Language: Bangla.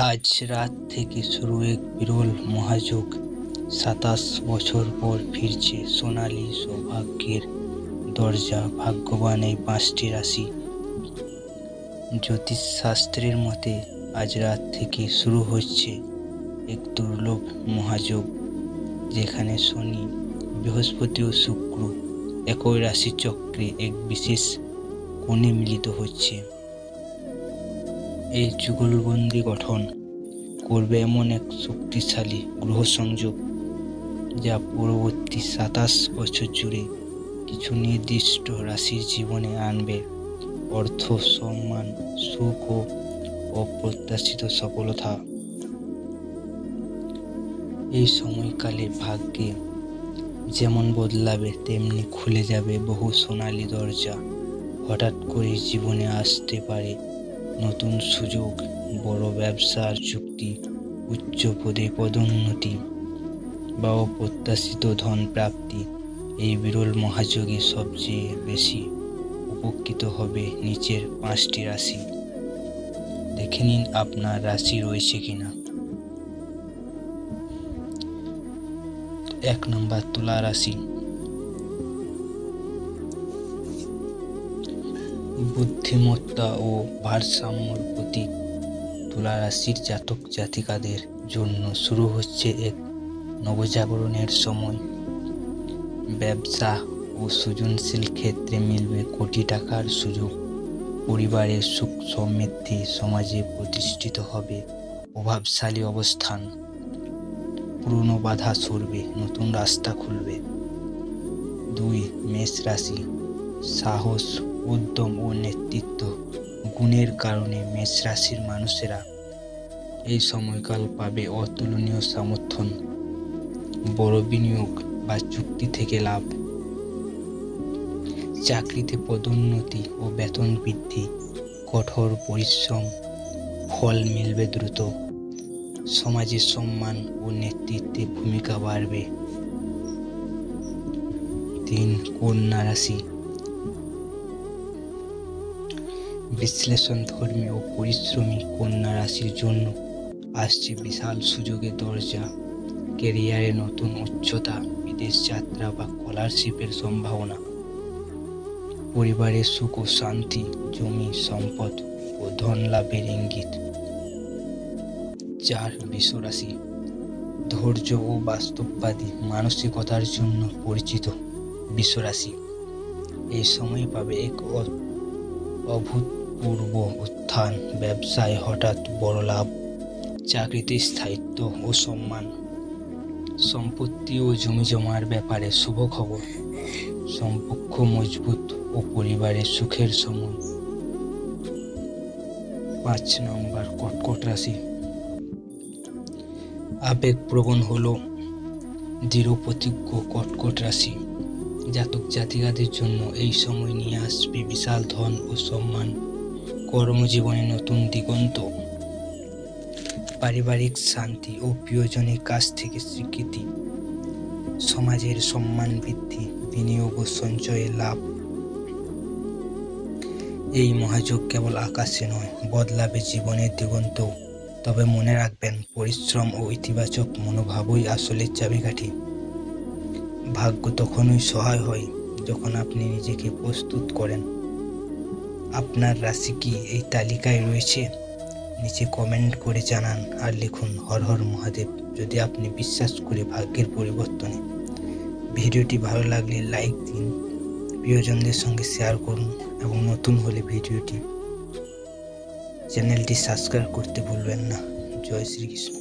আজ রাত থেকে শুরু এক বিরল মহাযোগ। ২৭ বছর পর ফিরছে সোনালি সৌভাগ্যের দরজা। ভাগ্যবান এই ৫টি রাশি। জ্যোতিষশাস্ত্রের মতে আজ রাত থেকে শুরু হচ্ছে এক দুর্লভ মহাযোগ, যেখানে শনি, বৃহস্পতি ও শুক্র একই রাশিচক্রে এক বিশেষ কোণে মিলিত হচ্ছে। এই যুগলবন্দি গঠন করবে এমন এক শক্তিশালী গ্রহ সংযোগ, যা পরবর্তী ২৭ বছর জুড়ে কিছু নির্দিষ্ট রাশির জীবনে আনবে অর্থ, সম্মান, সুখ ও অপ্রত্যাশিত সফলতা। এই সময়কালে ভাগ্যে যেমন বদলাবে, তেমনি খুলে যাবে বহু সোনালি দরজা। হঠাৎ করে জীবনে আসতে পারে নতুন সুযোগ, বড় ব্যবসার চুক্তি, উচ্চ পদে পদোন্নতি বা অপ্রত্যাশিত ধন প্রাপ্তি। এই বিরল মহাযোগে সবচেয়ে বেশি উপকৃত হবে নিচের ৫টি রাশি। দেখে নিন আপনার রাশি রয়েছে কিনা। ১ নম্বর, তুলা রাশি। বুদ্ধিমত্তা ও ভারসাম্যর প্রতীক তুলা রাশির জাতক জাতিকাদের জন্য শুরু হচ্ছে এক নবজাগরণের সময়। ব্যবসা ও সৃজনশীল ক্ষেত্রে মিলবে কোটি টাকার সুযোগ। পরিবারের সুখ সমৃদ্ধি, সমাজে প্রতিষ্ঠিত হবে প্রভাবশালী অবস্থান। পুরনো বাধা সরবে, নতুন রাস্তা খুলবে। ২, মেষ রাশি। সাহস, উদ্যম ও নেতৃত্ব গুণের কারণে মেষ রাশির মানুষেরা এই সময়কাল পাবে অতুলনীয় সমর্থন। বড় বিনিয়োগ বা চুক্তি থেকে লাভ। চাকরিতে পদোন্নতি ও বেতন বৃদ্ধি। কঠোর পরিশ্রম ফল মিলবে দ্রুত। সমাজে সম্মান ও নেতৃত্বে ভূমিকা বাড়বে। ৩, কন্যা রাশি। বিশ্লেষণধর্মী ও পরিশ্রমী কন্যা রাশির জন্য আসছে বিশাল সুযোগের দরজা। ক্যারিয়ারে নতুন উচ্চতা, বিদেশ যাত্রা বা স্কলারশিপের সম্ভাবনা। পরিবারের সুখ ও শান্তি, জমি সম্পদ ও ধন লাভের ইঙ্গিত। ৪, বৃষ রাশি। ধৈর্য ও বাস্তববাদী মানসিকতার জন্য পরিচিত বৃষ রাশি এই সময় পাবে এক অভূতপূর্ব উত্থান। ব্যবসায় হঠাৎ বড় লাভ, চাকরিতে স্থায়িত্ব ও সম্মান। সম্পত্তি ও জমিজমার ব্যাপারে শুভ খবর। সম্পর্ক মজবুত ও পরিবারের সুখের সময়। ৫ নম্বর, কর্কট রাশি। আবেগপ্রবণ হলো দৃঢ় প্রতিজ্ঞ কর্কট রাশি জাতক জাতিকাদের জন্য এই সময় নিয়ে আসবে বিশাল ধন ও সম্মান। কর্মজীবনে নতুন দিগন্ত। পারিবারিক শান্তি ও প্রিয়জনের কাছ থেকে স্বীকৃতি। সমাজের সম্মান বৃদ্ধি, বিনিয়োগ ও সঞ্চয়ে লাভ। এই মহাযোগ কেবল আকাশে নয়, বদলাবে জীবনের দিগন্ত। তবে মনে রাখবেন, পরিশ্রম ও ইতিবাচক মনোভাবই আসলে চাবিকাঠি। ভাগ্য তখনই সহায় হয় যখন আপনি নিজেকে প্রস্তুত করেন। আপনার রাশি কি এই তালিকায় রয়েছে? নিচে কমেন্ট করে জানান আর লিখুন হর হর মহাদেব যদি আপনি বিশ্বাস করে ভাগ্যের পরিবর্তনে। ভিডিওটি ভালো লাগলে লাইক দিন, প্রিয়জনদের সঙ্গে শেয়ার করুন এবং নতুন হলে চ্যানেলটি সাবস্ক্রাইব করতে ভুলবেন না। জয় শ্রীকৃষ্ণ।